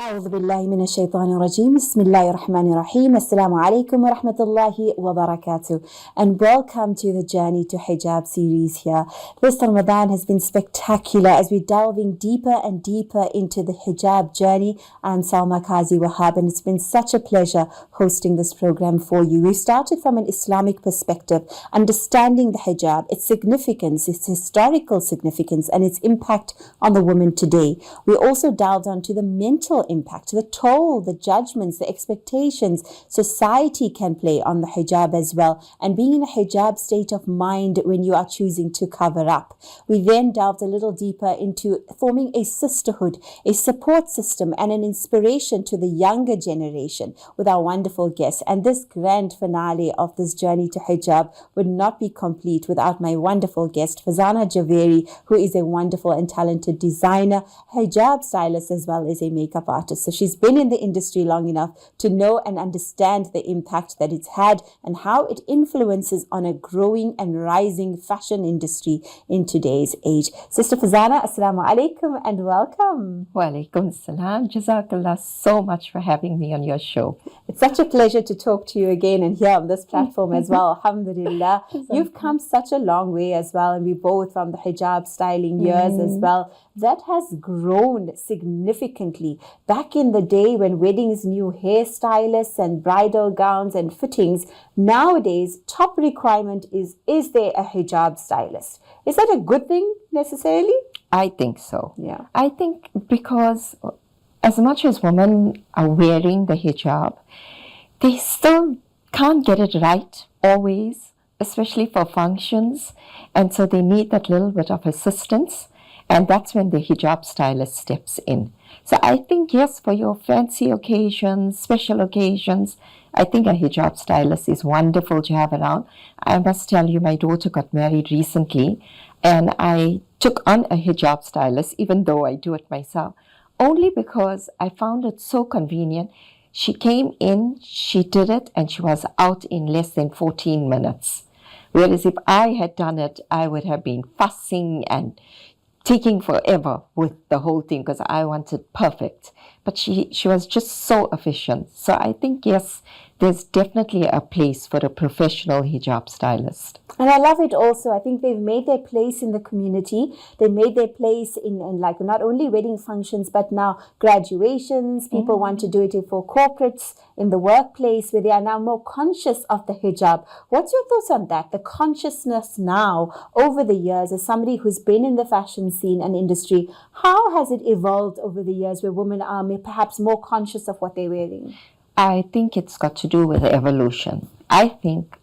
أعوذ بالله من الشيطان الرجيم. بسم الله الرحمن الرحيم. Assalamu alaikum wa rahmatullahi wa barakatuh. And welcome to the Journey to Hijab series here. This Ramadan has been spectacular as we're delving deeper and deeper into the hijab journey. I'm Salma Kazi Wahab, and it's been such a pleasure hosting this program for you. We started from an Islamic perspective, understanding the hijab, its significance, its historical significance, and its impact on the woman today. We also delved onto the mental impact, the toll, the judgments, the expectations society can play on the hijab as well, and being in a hijab state of mind when you are choosing to cover up. We then delved a little deeper into forming a sisterhood, a support system, and an inspiration to the younger generation with our wonderful guests. And this grand finale of this journey to hijab would not be complete without my wonderful guest, Fazana Jhavary, who is a wonderful and talented designer, hijab stylist, as well as a makeup artist. So she's been in the industry long enough to know and understand the impact that it's had and how it influences on a growing and rising fashion industry in today's age. Sister Fazana, Assalamu alaikum and welcome. Wa alaikum salam. Jazakallah so much for having me on your show. It's such a pleasure to talk to you again and here on this platform as well. Alhamdulillah. You've come such a long way as well, and we both from the hijab styling years as well. That has grown significantly. Back in the day when weddings knew hairstylists and bridal gowns and fittings, nowadays top requirement is there a hijab stylist? Is that a good thing necessarily? I think so. Yeah. I think because as much as women are wearing the hijab, they still can't get it right always, especially for functions. And so they need that little bit of assistance. And that's when the hijab stylist steps in. So I think, yes, for your fancy occasions, special occasions, I think a hijab stylist is wonderful to have around. I must tell you, my daughter got married recently, and I took on a hijab stylist, even though I do it myself, only because I found it so convenient. She came in, she did it, and she was out in less than 14 minutes. Whereas if I had done it, I would have been fussing and taking forever with the whole thing because I wanted perfect. But she was just so efficient. So I think, yes, there's definitely a place for a professional hijab stylist. And I love it also. I think they've made their place in the community. They made their place in like not only wedding functions, but now graduations. People want to do it for corporates in the workplace where they are now more conscious of the hijab. What's your thoughts on that? The consciousness now over the years, as somebody who's been in the fashion scene and industry, how has it evolved over the years where women are perhaps more conscious of what they're wearing? I think it's got to do with evolution. I think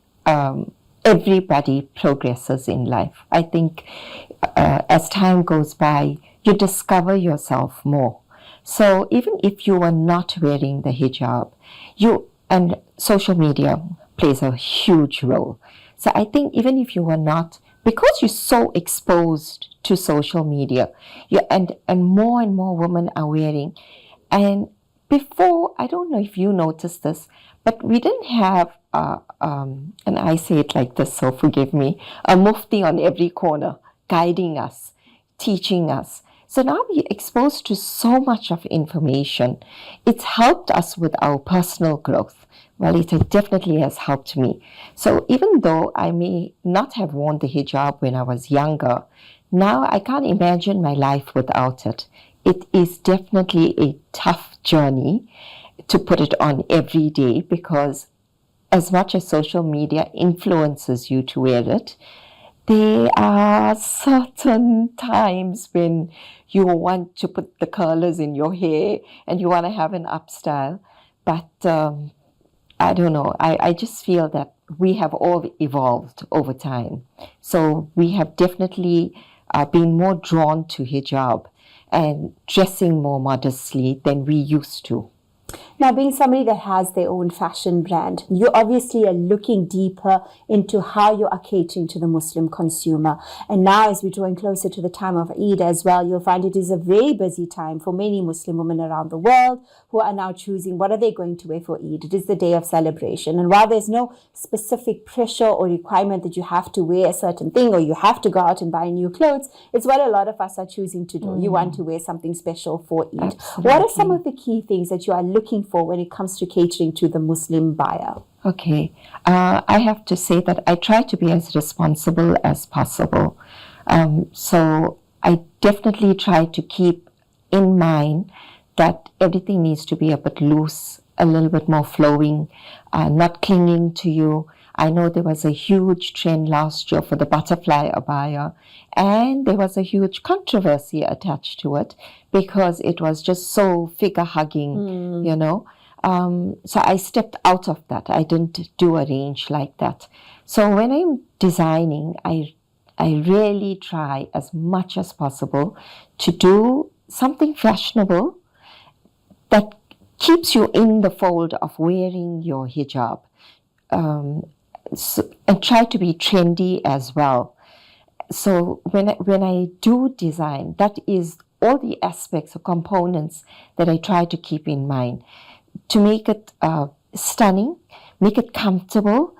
everybody progresses in life. I think as time goes by, you discover yourself more. So even if you are not wearing the hijab, and social media plays a huge role. So I think even if you are not, because you're so exposed to social media, and more women are wearing. And before, I don't know if you noticed this, but we didn't have, and I say it like this, so forgive me, a mufti on every corner guiding us, teaching us. So now we're exposed to so much of information. It's helped us with our personal growth. Well, it definitely has helped me. So even though I may not have worn the hijab when I was younger, now I can't imagine my life without it. It is definitely a tough journey to put it on every day because as much as social media influences you to wear it, there are certain times when you want to put the curlers in your hair and you want to have an up style. But I don't know. I just feel that we have all evolved over time. So we have definitely been more drawn to hijab and dressing more modestly than we used to. Now, being somebody that has their own fashion brand, you obviously are looking deeper into how you are catering to the Muslim consumer. And now, as we're drawing closer to the time of Eid as well, you'll find it is a very busy time for many Muslim women around the world who are now choosing what are they going to wear for Eid. It is the day of celebration. And while there's no specific pressure or requirement that you have to wear a certain thing or you have to go out and buy new clothes, it's what a lot of us are choosing to do. You want to wear something special for Eid. Absolutely. What are some of the key things that you are looking for when it comes to catering to the Muslim buyer? Okay. I have to say that I try to be as responsible as possible. So I definitely try to keep in mind that everything needs to be a bit loose, a little bit more flowing, not clinging to you. I know there was a huge trend last year for the butterfly abaya, and there was a huge controversy attached to it because it was just so figure-hugging, you know. So I stepped out of that. I didn't do a range like that. So when I'm designing, I really try as much as possible to do something fashionable that keeps you in the fold of wearing your hijab. And try to be trendy as well. So when I do design, that is all the aspects or components that I try to keep in mind to make it stunning, make it comfortable,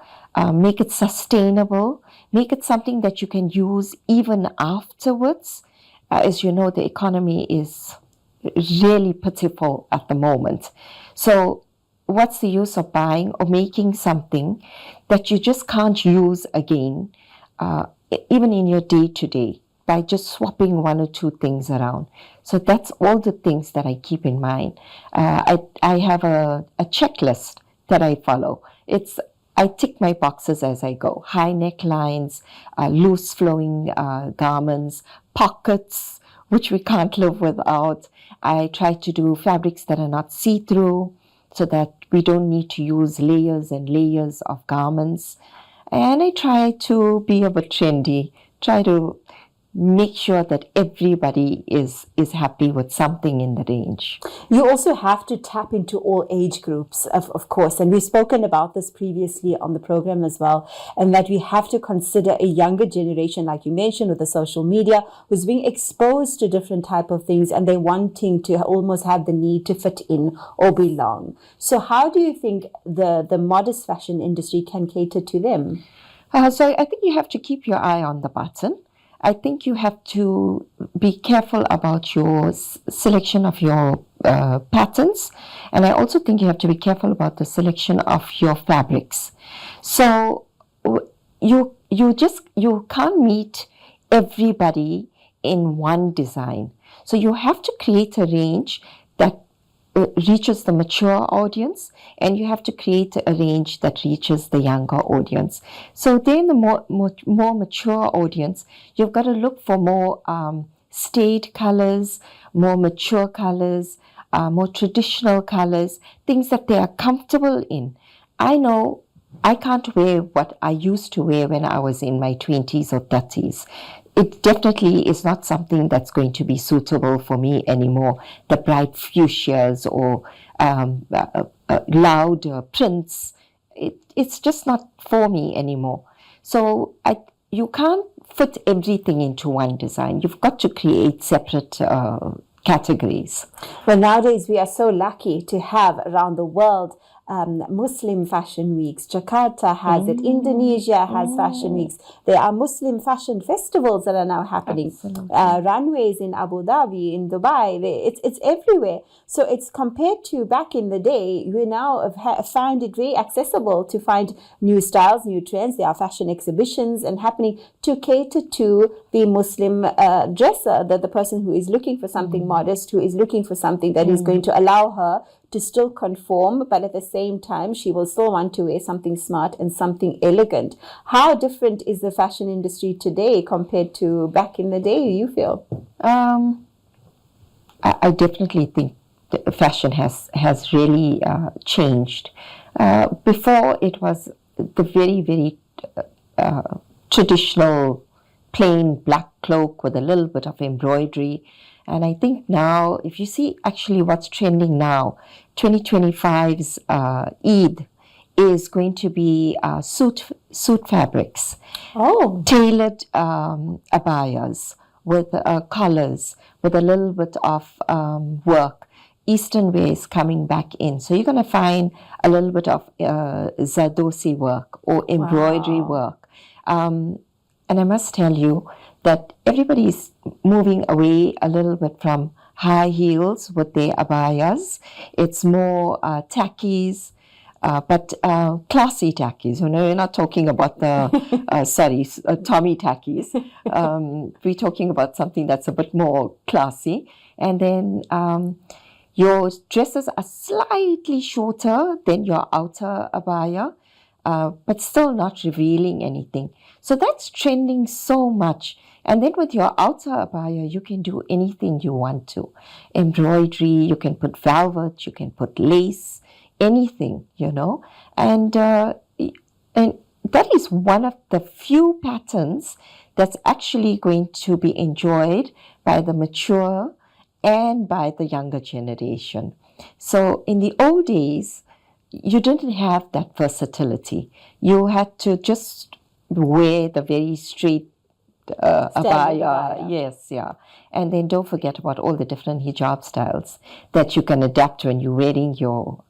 make it sustainable, make it something that you can use even afterwards. As you know, the economy is really pitiful at the moment. So what's the use of buying or making something that you just can't use again, even in your day-to-day, by just swapping one or two things around? So that's all the things that I keep in mind. I have a checklist that I follow. I tick my boxes as I go. High necklines, loose flowing garments, pockets, which we can't live without. I try to do fabrics that are not see-through, so that we don't need to use layers and layers of garments. And I try to be a bit trendy, try to make sure that everybody is happy with something in the range. You also have to tap into all age groups, of course, and we've spoken about this previously on the program as well, and that we have to consider a younger generation, like you mentioned, with the social media, who's being exposed to different type of things, and they're wanting to almost have the need to fit in or belong. So how do you think the modest fashion industry can cater to them? So I think you have to keep your eye on the button. I think you have to be careful about your selection of your patterns, and I also think you have to be careful about the selection of your fabrics. So you can't meet everybody in one design. So you have to create a range that reaches the mature audience, and you have to create a range that reaches the younger audience. So then the more mature audience, you've got to look for more staid colors, more mature colors, more traditional colors, things that they are comfortable in. I know I can't wear what I used to wear when I was in my 20s or 30s. It definitely is not something that's going to be suitable for me anymore. The bright fuchsias or loud prints, it's just not for me anymore. So you can't fit everything into one design. You've got to create separate categories. Well, nowadays we are so lucky to have around the world Muslim fashion weeks. Jakarta has it. Indonesia has fashion weeks. There are Muslim fashion festivals that are now happening. Runways in Abu Dhabi, in Dubai. It's everywhere. So it's compared to back in the day, we now have found it very accessible to find new styles, new trends. There are fashion exhibitions and happening to cater to the Muslim dresser, the person who is looking for something modest, who is looking for something that is going to allow her to still conform, but at the same time, she will still want to wear something smart and something elegant. How different is the fashion industry today compared to back in the day, you feel? I definitely think the fashion has really changed. Before, it was the very, very traditional plain black cloak with a little bit of embroidery. And I think now, if you see actually what's trending now, 2025's Eid is going to be suit fabrics, tailored abayas with collars, with a little bit of work. Eastern ways coming back in. So you're going to find a little bit of Zardosi work or embroidery work. And I must tell you that everybody is moving away a little bit from high heels with their abayas. It's more tackies, but classy tackies. You're not talking about the, Tommy tackies. We're talking about something that's a bit more classy. And then your dresses are slightly shorter than your outer abaya, but still not revealing anything. So that's trending so much. And then with your outer abaya, you can do anything you want to. Embroidery, you can put velvet, you can put lace, anything, And that is one of the few patterns that's actually going to be enjoyed by the mature and by the younger generation. So in the old days, you didn't have that versatility. You had to just wear the very straight abaya. Yes, yeah. And then don't forget about all the different hijab styles that you can adapt when you're wearing your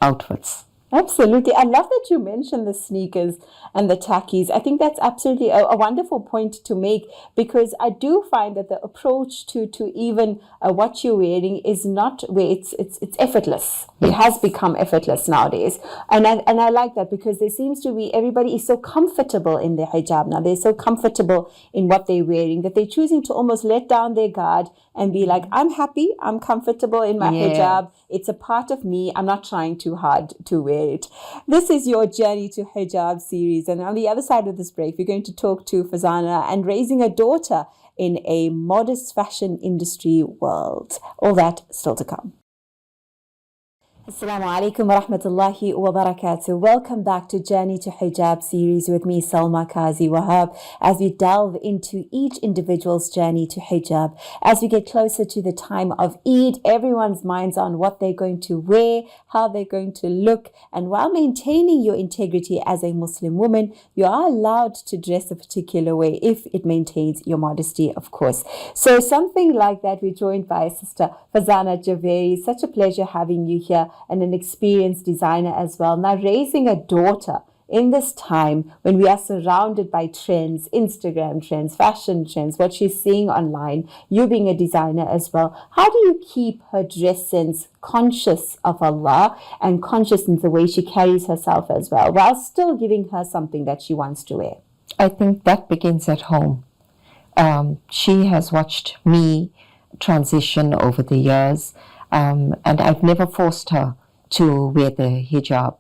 outfits. Absolutely. I love that you mentioned the sneakers and the tackies. I think that's absolutely a wonderful point to make, because I do find that the approach to even what you're wearing is not where it's effortless. Yes. It has become effortless nowadays. And I like that, because there seems to be, everybody is so comfortable in their hijab now. They're so comfortable in what they're wearing that they're choosing to almost let down their guard and be like, I'm happy, I'm comfortable in my hijab. It's a part of me. I'm not trying too hard to wear it. This is your Journey to Hijab series. And on the other side of this break, we're going to talk to Fazana and raising a daughter in a modest fashion industry world. All that still to come. Assalamu alaikum wa rahmatullahi wa barakatuh. Welcome back to Journey to Hijab series with me, Salma Kazi Wahab, as we delve into each individual's journey to hijab. As we get closer to the time of Eid, everyone's minds on what they're going to wear, how they're going to look, and while maintaining your integrity as a Muslim woman, you are allowed to dress a particular way if it maintains your modesty, of course. So something like that, we're joined by Sister Fazana Jhavary. Such a pleasure having you here, and an experienced designer as well. Now, raising a daughter in this time when we are surrounded by trends, Instagram trends, fashion trends, what she's seeing online, you being a designer as well, how do you keep her dress sense conscious of Allah and conscious in the way she carries herself as well, while still giving her something that she wants to wear? I think that begins at home. She has watched me transition over the years. And I've never forced her to wear the hijab.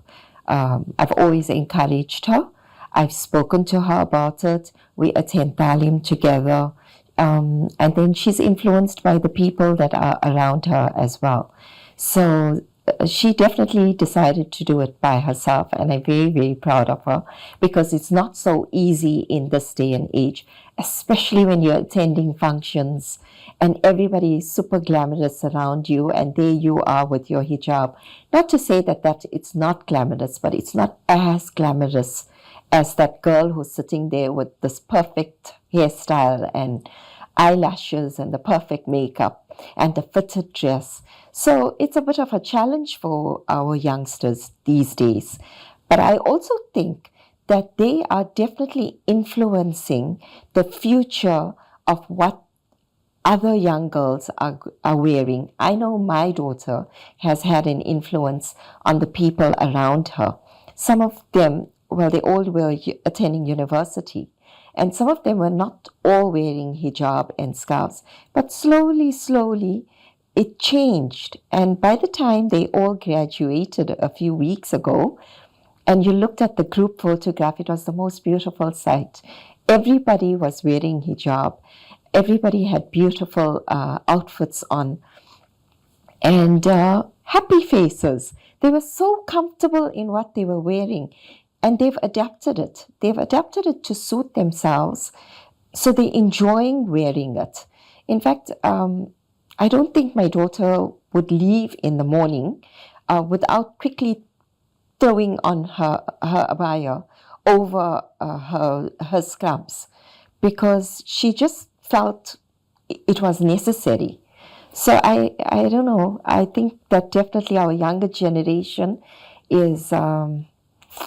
I've always encouraged her. I've spoken to her about it. We attend talim together. And then she's influenced by the people that are around her as well. So she definitely decided to do it by herself. And I'm very, very proud of her, because it's not so easy in this day and age, especially when you're attending functions and everybody is super glamorous around you, and there you are with your hijab. Not to say that it's not glamorous, but it's not as glamorous as that girl who's sitting there with this perfect hairstyle and eyelashes and the perfect makeup and the fitted dress. So it's a bit of a challenge for our youngsters these days. But I also think that they are definitely influencing the future of what other young girls are wearing. I know my daughter has had an influence on the people around her. Some of them, they all were attending university, and some of them were not all wearing hijab and scarves. But slowly, it changed. And by the time they all graduated a few weeks ago, and you looked at the group photograph, it was the most beautiful sight. Everybody was wearing hijab. Everybody had beautiful outfits on, and happy faces. They were so comfortable in what they were wearing, and they've adapted it. They've adapted it to suit themselves, so they're enjoying wearing it. In fact, I don't think my daughter would leave in the morning without quickly throwing on her abaya over her scrubs, because she just felt it was necessary. So I don't know. I think that definitely our younger generation is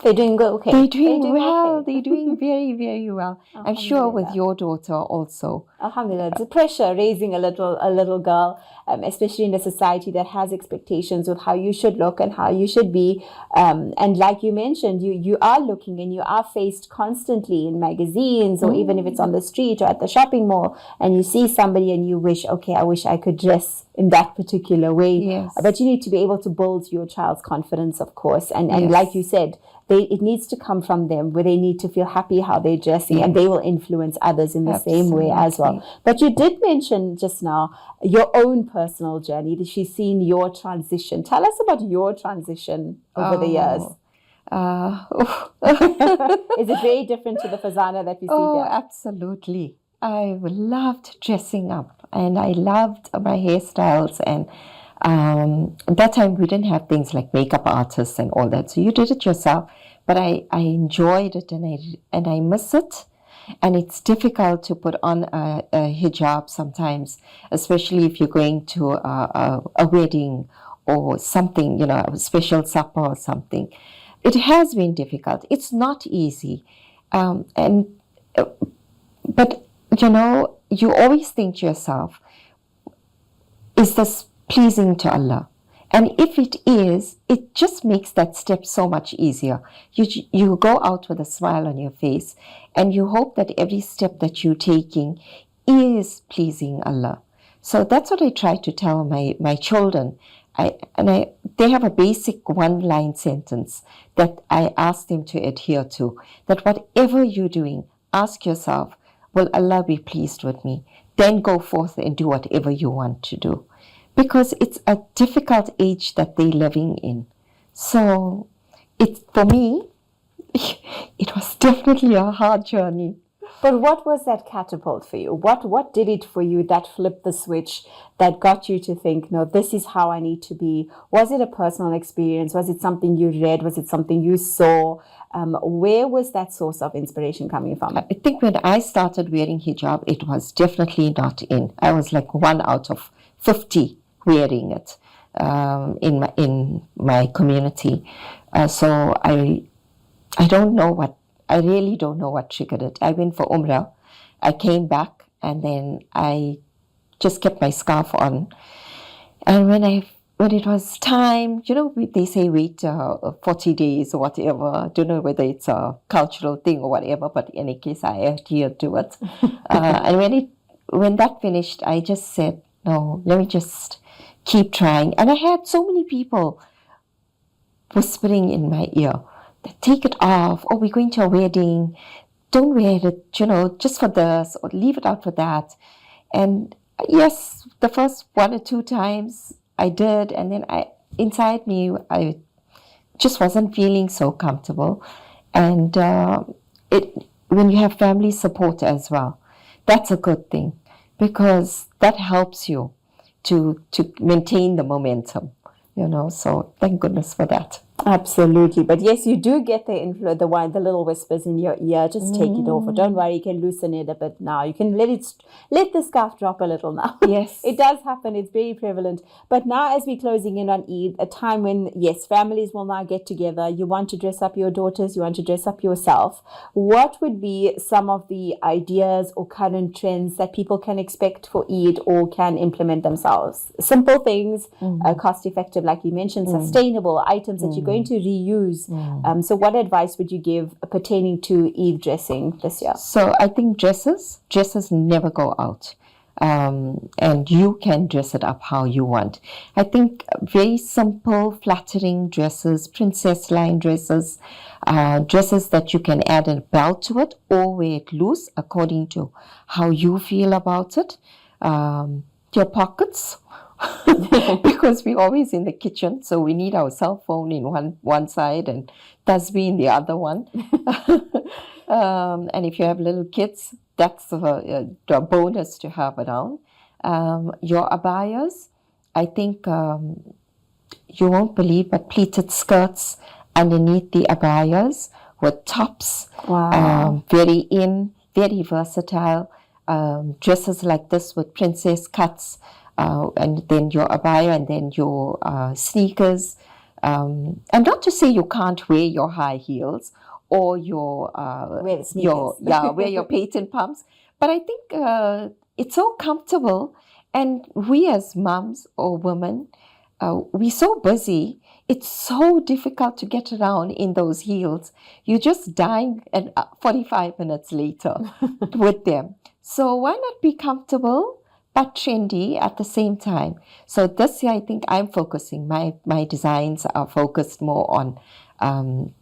They're doing good. Okay. they're doing They're well. okay. They're doing very, very well. I'm sure with Alhamdulillah. your daughter also. Alhamdulillah, it's a pressure raising a little girl, especially in a society that has expectations of how you should look and how you should be. And like you mentioned, you are looking and you are faced constantly in magazines, or even if it's on the street or at the shopping mall, and you see somebody and you wish, okay, I wish I could dress in that particular way. Yes. But you need to be able to build your child's confidence, of course. And Yes. like you said, it needs to come from them, where they need to feel happy how they're dressing, and they will influence others in the same way as well. But you did mention just now your own personal journey. She's seen your transition. Tell us about your transition over the years. Is it very different to the Fazana that we see Oh, here? absolutely. I loved dressing up, and I loved my hairstyles, and at that time we didn't have things like makeup artists and all that, so you did it yourself. But I enjoyed it, and I miss it. And it's difficult to put on a hijab sometimes, especially if you're going to a wedding or something, you know, a special supper or something. It has been difficult. It's not easy, but you know, you always think to yourself, is this pleasing to Allah? And if it is, it just makes that step so much easier. You go out with a smile on your face, and you hope that every step that you're taking is pleasing Allah. So that's what I try to tell my children. They have a basic one-line sentence that I ask them to adhere to, that whatever you're doing, ask yourself, will Allah be pleased with me? Then go forth and do whatever you want to do. Because it's a difficult age that they're living in. So for me, it was definitely a hard journey. But what was that catapult for you? What did it for you that flipped the switch, that got you to think, no, this is how I need to be? Was it a personal experience? Was it something you read? Was it something you saw? Where was that source of inspiration coming from? I think when I started wearing hijab, it was definitely not in. I was like 1 out of 50 wearing it in my community. So I don't know what, I really don't know what triggered it. I went for Umrah, I came back, and then I just kept my scarf on. And when it was time, you know, they say wait 40 days or whatever. I don't know whether it's a cultural thing or whatever, but in any case, I adhered to it. And when that finished, I just said, no, let me just keep trying. And I had so many people whispering in my ear, take it off, or we're going to a wedding, don't wear it, you know, just for this, or leave it out for that. And yes, the first 1 or 2 times I did, and then inside me, I just wasn't feeling so comfortable. And when you have family support as well, that's a good thing, because that helps you to maintain the momentum, you know. So thank goodness for that. Absolutely. But yes, you do get the little whispers in your ear. Just take it off. Or don't worry, you can loosen it a bit now. You can let the scarf drop a little now. Yes. It does happen. It's very prevalent. But now, as we're closing in on Eid, a time when, yes, families will now get together. You want to dress up your daughters. You want to dress up yourself. What would be some of the ideas or current trends that people can expect for Eid or can implement themselves? Simple things, cost effective, like you mentioned, sustainable items that you're going to reuse. So what advice would you give pertaining to Eid dressing this year? So I think dresses never go out. And you can dress it up how you want. I think very simple, flattering dresses, princess line dresses, dresses that you can add a belt to it or wear it loose according to how you feel about it. Your pockets, because we're always in the kitchen, so we need our cell phone in one side and tasbih in the other one. And if you have little kids, that's a bonus to have around. Your abayas, I think you won't believe, but pleated skirts underneath the abayas with tops. Wow. Very versatile. Dresses like this with princess cuts, and then your abaya, and then your sneakers. And not to say you can't wear your high heels or your Wear the sneakers. wear your patent pumps, but I think it's so comfortable. And we as mums or women, we're so busy. It's so difficult to get around in those heels. You're just dying and 45 minutes later with them. So why not be comfortable but trendy at the same time? So this year, I think I'm focusing. My designs are focused more on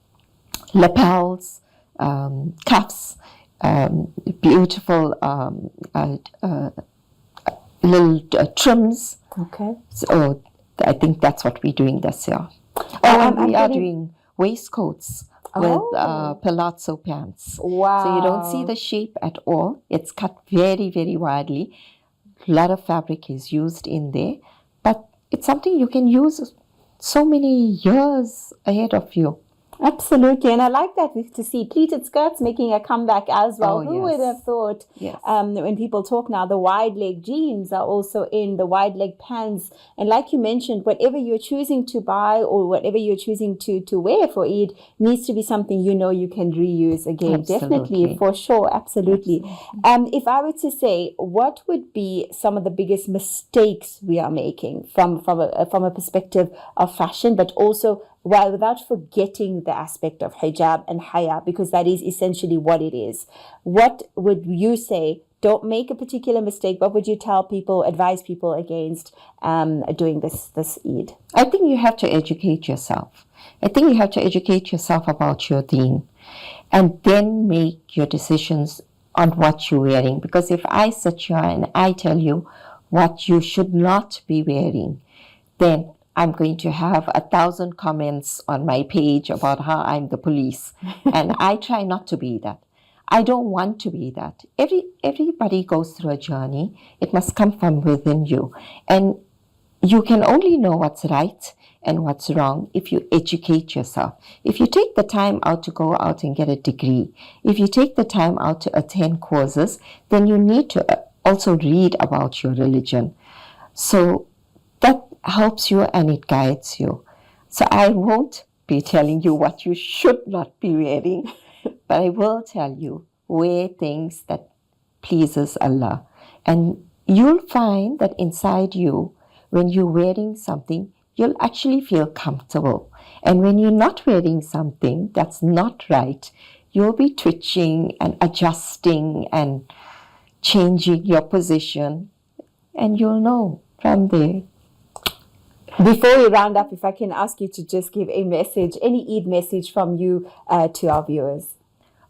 lapels, cuffs, beautiful little trims. Okay. So I think that's what we're doing this year. We are doing waistcoats with palazzo pants. Wow. So you don't see the shape at all. It's cut very, very widely. A lot of fabric is used in there, but it's something you can use so many years ahead of you. Absolutely, and I like that to see pleated skirts making a comeback as well. Oh, Who would have thought? Yes. When people talk now, the wide leg jeans are also in, the wide leg pants, and like you mentioned, whatever you're choosing to buy or whatever you're choosing to wear for Eid needs to be something you know you can reuse again. Absolutely. Definitely, for sure, absolutely. If I were to say, what would be some of the biggest mistakes we are making from a perspective of fashion, but also without forgetting the aspect of hijab and haya, because that is essentially what it is. What would you say? Don't make a particular mistake. What would you tell people, advise people against doing this Eid? I think you have to educate yourself. I think you have to educate yourself about your deen and then make your decisions on what you're wearing. Because if I sit here and I tell you what you should not be wearing, then I'm going to have 1,000 comments on my page about how I'm the police. And I try not to be that. I don't want to be that. Everybody goes through a journey. It must come from within you. And you can only know what's right and what's wrong if you educate yourself. If you take the time out to go out and get a degree, if you take the time out to attend courses, then you need to also read about your religion. So that helps you and it guides you. So I won't be telling you what you should not be wearing, but I will tell you, wear things that pleases Allah. And you'll find that inside you, when you're wearing something, you'll actually feel comfortable. And when you're not wearing something that's not right, you'll be twitching and adjusting and changing your position. And you'll know from there. Before we round up, if I can ask you to just give a message, any Eid message from you to our viewers.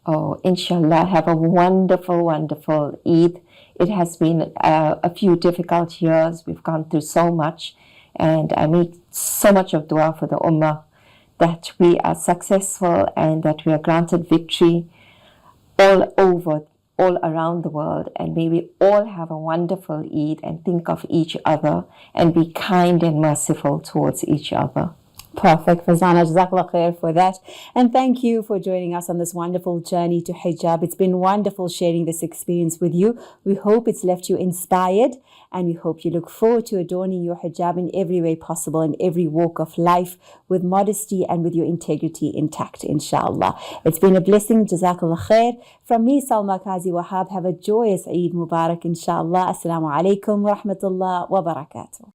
Oh, inshallah, have a wonderful, wonderful Eid. It has been a few difficult years. We've gone through so much. And I make so much of dua for the ummah that we are successful and that we are granted victory all over, all around the world. And may we all have a wonderful Eid and think of each other and be kind and merciful towards each other. Perfect, Fazana. Jazakallah khair for that. And thank you for joining us on this wonderful journey to hijab. It's been wonderful sharing this experience with you. We hope it's left you inspired, and we hope you look forward to adorning your hijab in every way possible, in every walk of life, with modesty and with your integrity intact, inshallah. It's been a blessing. Jazakallah khair. From me, Salma Kazi Wahab, have a joyous Eid Mubarak, inshallah. Assalamu alaikum wa rahmatullah wa barakatuh.